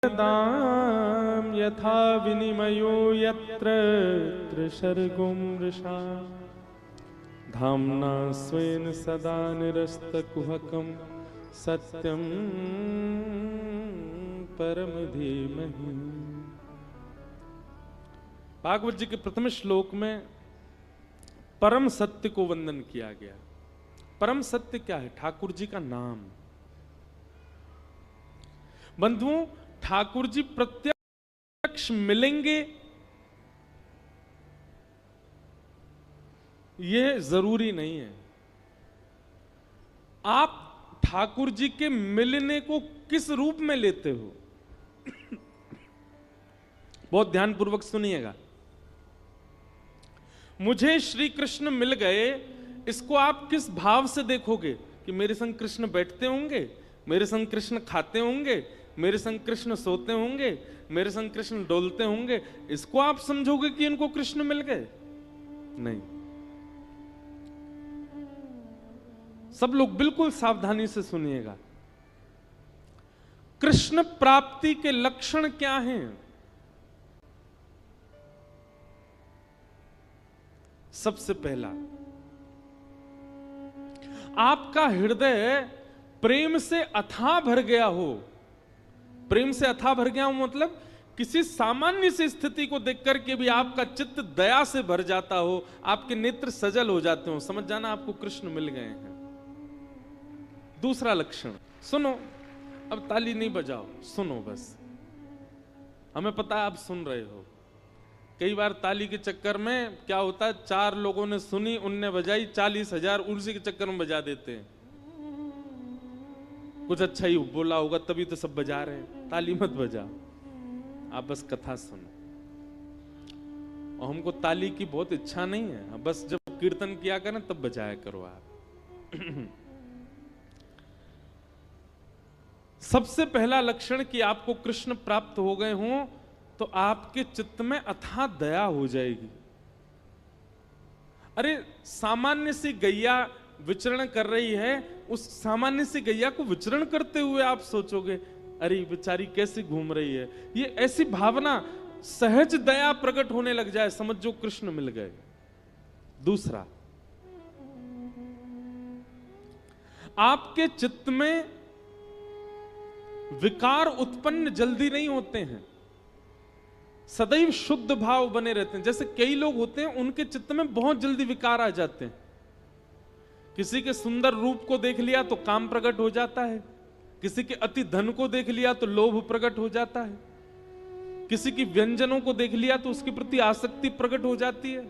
दाम यथा विनिमयो यत्र त्रिशर्गो मृषा धाम्ना स्वेन सदा निरस्तकुहकं सत्यं परम धीमहि। भागवत जी के प्रथम श्लोक में परम सत्य को वंदन किया गया। परम सत्य क्या है? ठाकुर जी का नाम। बंधुओं, ठाकुर जी प्रत्यक्ष मिलेंगे यह जरूरी नहीं है। आप ठाकुर जी के मिलने को किस रूप में लेते हो? बहुत ध्यानपूर्वक सुनिएगा। मुझे श्री कृष्ण मिल गए, इसको आप किस भाव से देखोगे? कि मेरे संग कृष्ण बैठते होंगे, मेरे संग कृष्ण खाते होंगे, मेरे संग कृष्ण सोते होंगे, मेरे संग कृष्ण डोलते होंगे, इसको आप समझोगे कि इनको कृष्ण मिल गए? नहीं। सब लोग बिल्कुल सावधानी से सुनिएगा। कृष्ण प्राप्ति के लक्षण क्या हैं? सबसे पहला, आपका हृदय प्रेम से अथाह भर गया हो। प्रेम से अथाह भर गया हो मतलब किसी सामान्य सी स्थिति को देखकर के भी आपका चित्त दया से भर जाता हो, आपके नेत्र सजल हो जाते हो, समझ जाना आपको कृष्ण मिल गए हैं। दूसरा लक्षण सुनो, अब ताली नहीं बजाओ, सुनो बस। हमें पता है आप सुन रहे हो। कई बार ताली के चक्कर में क्या होता है, 4 लोगों ने सुनी, उनने बजाई, 40,000 उसी के चक्कर में बजा देते हैं। कुछ अच्छा ही बोला होगा तभी तो सब बजा रहे हैं। ताली मत बजाओ, आप बस कथा सुनो। और हमको ताली की बहुत इच्छा नहीं है, बस जब कीर्तन किया करें तब बजाया करो आप। सबसे पहला लक्षण कि आपको कृष्ण प्राप्त हो गए हों तो आपके चित्त में अथाह दया हो जाएगी। अरे सामान्य सी गैया विचरण कर रही है, उस सामान्य सी गैया को विचरण करते हुए आप सोचोगे अरे बेचारी कैसे घूम रही है, ये ऐसी भावना, सहज दया प्रकट होने लग जाए, समझो कृष्ण मिल गए। दूसरा, आपके चित्त में विकार उत्पन्न जल्दी नहीं होते हैं, सदैव शुद्ध भाव बने रहते हैं। जैसे कई लोग होते हैं उनके चित्त में बहुत जल्दी विकार आ जाते हैं। किसी के सुंदर रूप को देख लिया तो काम प्रकट हो जाता है, किसी के अति धन को देख लिया तो लोभ प्रकट हो जाता है, किसी की व्यंजनों को देख लिया तो उसके प्रति आसक्ति प्रकट हो जाती है,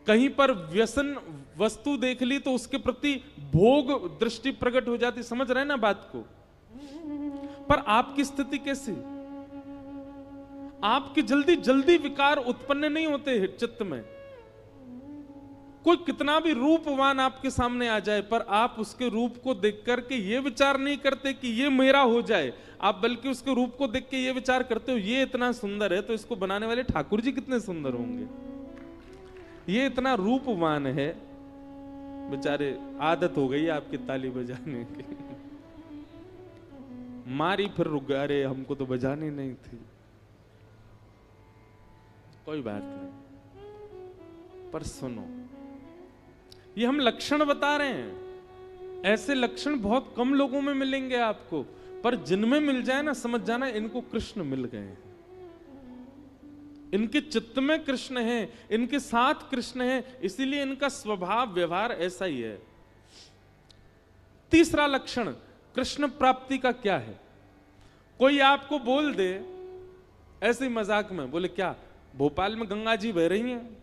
कहीं पर व्यसन वस्तु देख ली तो उसके प्रति भोग दृष्टि प्रकट हो जाती। समझ रहे हैं ना बात को? पर आपकी स्थिति कैसी? आपकी जल्दी जल्दी विकार उत्पन्न नहीं होते चित्त में। कोई कितना भी रूपवान आपके सामने आ जाए पर आप उसके रूप को देख करके ये विचार नहीं करते कि ये मेरा हो जाए, आप बल्कि उसके रूप को देख के ये विचार करते हो ये इतना सुंदर है तो इसको बनाने वाले ठाकुर जी कितने सुंदर होंगे, ये इतना रूपवान है। बेचारे आदत हो गई आपकी ताली बजाने की, मारी फिर रुक गए, अरे हमको तो बजानी नहीं थी। कोई बात नहीं, पर सुनो, ये हम लक्षण बता रहे हैं। ऐसे लक्षण बहुत कम लोगों में मिलेंगे आपको, पर जिनमें मिल जाए ना, समझ जाना इनको कृष्ण मिल गए हैं। इनके चित्त में कृष्ण है, इनके साथ कृष्ण है, इसीलिए इनका स्वभाव व्यवहार ऐसा ही है। तीसरा लक्षण कृष्ण प्राप्ति का क्या है? कोई आपको बोल दे ऐसे ही मजाक में, बोले क्या भोपाल में गंगा जी बह रही हैं,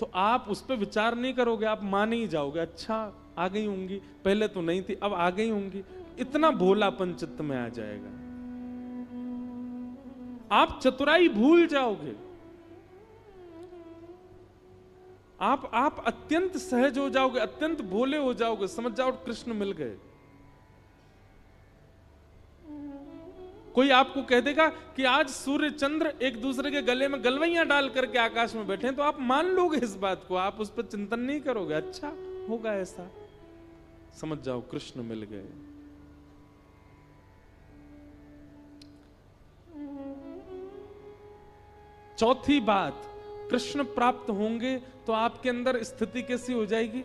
तो आप उस पर विचार नहीं करोगे, आप मान ही जाओगे, अच्छा आ गई होंगी, पहले तो नहीं थी अब आ गई होंगी। इतना भोलापन चित्त में आ जाएगा, आप चतुराई भूल जाओगे, आप अत्यंत सहज हो जाओगे, अत्यंत भोले हो जाओगे, समझ जाओ कृष्ण मिल गए। कोई आपको कह देगा कि आज सूर्य चंद्र एक दूसरे के गले में गलवैयां डाल करके आकाश में बैठे हैं, तो आप मान लोगे इस बात को, आप उस पर चिंतन नहीं करोगे, अच्छा होगा ऐसा, समझ जाओ कृष्ण मिल गए। चौथी बात, कृष्ण प्राप्त होंगे तो आपके अंदर स्थिति कैसी हो जाएगी?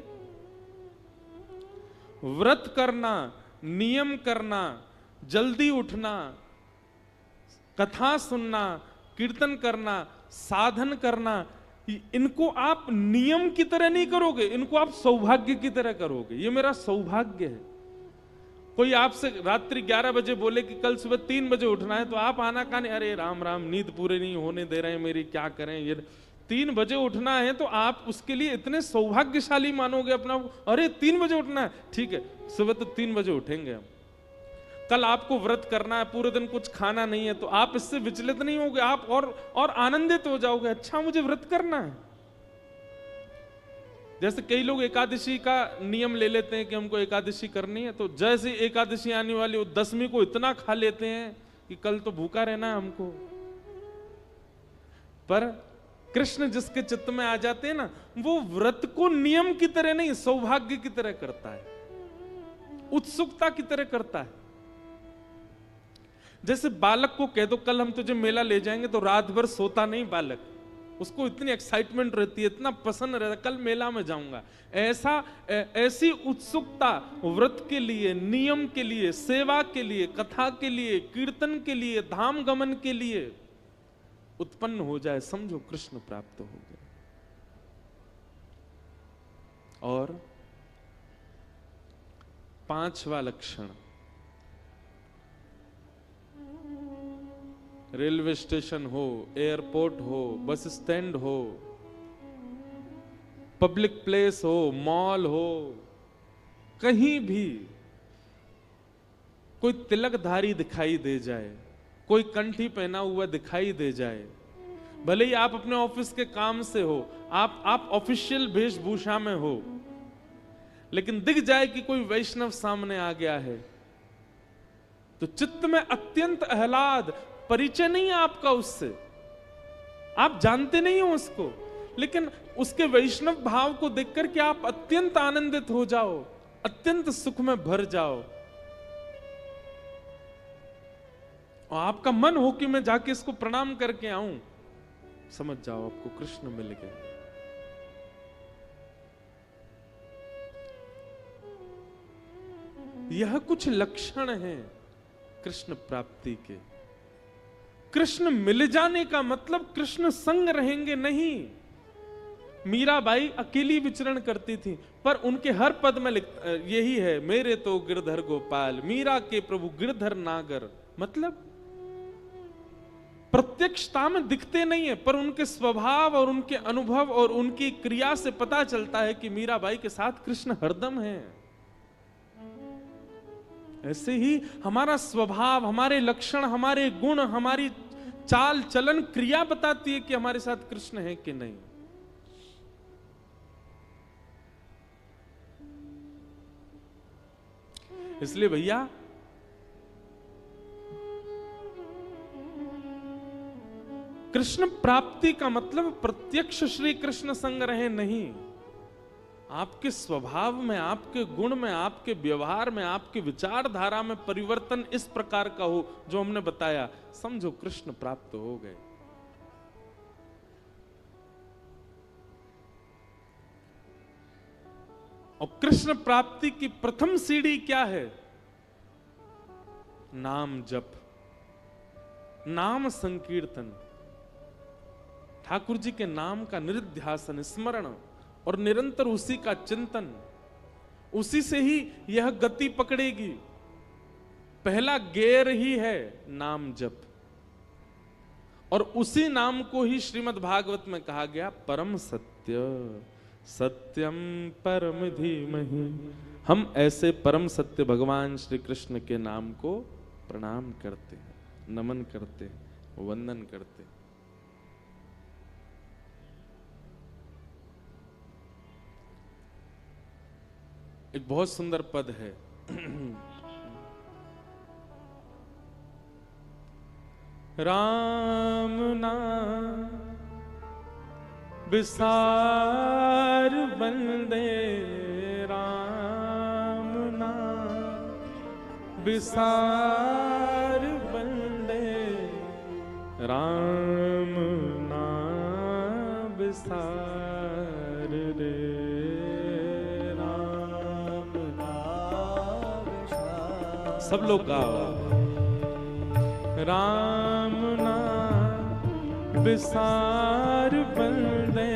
व्रत करना, नियम करना, जल्दी उठना, कथा सुनना, कीर्तन करना, साधन करना, इनको आप नियम की तरह नहीं करोगे, इनको आप सौभाग्य की तरह करोगे। ये मेरा सौभाग्य है। कोई आपसे रात्रि 11 बजे बोले कि कल सुबह 3 बजे उठना है, तो आप आना कान, अरे राम राम, नींद पूरे नहीं होने दे रहे हैं मेरी, क्या करें, ये 3 बजे उठना है, तो आप उसके लिए इतने सौभाग्यशाली मानोगे अपना। अरे 3 बजे उठना है, ठीक है, सुबह तो 3 बजे उठेंगे हम। कल आपको व्रत करना है, पूरे दिन कुछ खाना नहीं है, तो आप इससे विचलित नहीं होगे, आप और आनंदित हो जाओगे, अच्छा मुझे व्रत करना है। जैसे कई लोग एकादशी का नियम ले लेते हैं कि हमको एकादशी करनी है, तो जैसे एकादशी आने वाली हो, 10वीं को इतना खा लेते हैं कि कल तो भूखा रहना है हमको। पर कृष्ण जिसके चित्त में आ जाते हैं ना, वो व्रत को नियम की तरह नहीं, सौभाग्य की तरह करता है, उत्सुकता की तरह करता है। जैसे बालक को कह दो कल हम तुझे मेला ले जाएंगे, तो रात भर सोता नहीं बालक, उसको इतनी एक्साइटमेंट रहती है, इतना पसंद रहता है, कल मेला में जाऊंगा। ऐसी उत्सुकता व्रत के लिए, नियम के लिए, सेवा के लिए, कथा के लिए, कीर्तन के लिए, धाम गमन के लिए उत्पन्न हो जाए, समझो कृष्ण प्राप्त हो गए। और 5वां लक्षण, रेलवे स्टेशन हो, एयरपोर्ट हो, बस स्टैंड हो, पब्लिक प्लेस हो, मॉल हो, कहीं भी कोई तिलकधारी दिखाई दे जाए, कोई कंठी पहना हुआ दिखाई दे जाए, भले ही आप अपने ऑफिस के काम से हो, आप ऑफिशियल वेशभूषा में हो, लेकिन दिख जाए कि कोई वैष्णव सामने आ गया है, तो चित्त में अत्यंत आह्लाद, परिचय नहीं है आपका उससे, आप जानते नहीं हो उसको, लेकिन उसके वैष्णव भाव को देखकर के आप अत्यंत आनंदित हो जाओ, अत्यंत सुख में भर जाओ, और आपका मन हो कि मैं जाके इसको प्रणाम करके आऊं, समझ जाओ आपको कृष्ण मिल गए। यह कुछ लक्षण हैं कृष्ण प्राप्ति के। कृष्ण मिल जाने का मतलब कृष्ण संग रहेंगे नहीं। मीराबाई अकेली विचरण करती थी, पर उनके हर पद में यही है, मेरे तो गिरधर गोपाल, मीरा के प्रभु गिरधर नागर। मतलब प्रत्यक्षता में दिखते नहीं है, पर उनके स्वभाव और उनके अनुभव और उनकी क्रिया से पता चलता है कि मीराबाई के साथ कृष्ण हरदम है। ऐसे ही हमारा स्वभाव, हमारे लक्षण, हमारे गुण, हमारी चाल चलन, क्रिया बताती है कि हमारे साथ कृष्ण है कि नहीं। इसलिए भैया कृष्ण प्राप्ति का मतलब प्रत्यक्ष श्री कृष्ण संग रहे नहीं, आपके स्वभाव में, आपके गुण में, आपके व्यवहार में, आपके विचारधारा में परिवर्तन इस प्रकार का हो जो हमने बताया, समझो कृष्ण प्राप्त हो गए। और कृष्ण प्राप्ति की प्रथम सीढ़ी क्या है? नाम जप, नाम संकीर्तन, ठाकुर जी के नाम का निधिध्यासन, स्मरण और निरंतर उसी का चिंतन, उसी से ही यह गति पकड़ेगी। पहला गेर ही है नाम जप, और उसी नाम को ही श्रीमद् भागवत में कहा गया परम सत्य, सत्यम परम धीमहि। हम ऐसे परम सत्य भगवान श्री कृष्ण के नाम को प्रणाम करते हैं, नमन करते हैं, वंदन करते हैं। एक बहुत सुंदर पद है, राम नाम विसार बंदे, राम नाम विसार बंदे, राम नाम विसार रे, राम नाम विसार। सब लोग गाओ। राम नाम विसार बंदे,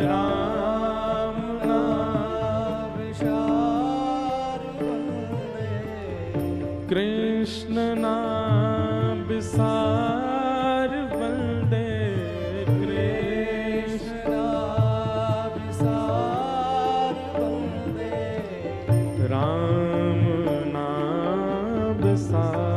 राम नाम विसार बंदे, कृष्ण नाम विसार बंदे, कृष्ण नाम विसार बंदे, राम नाम विसार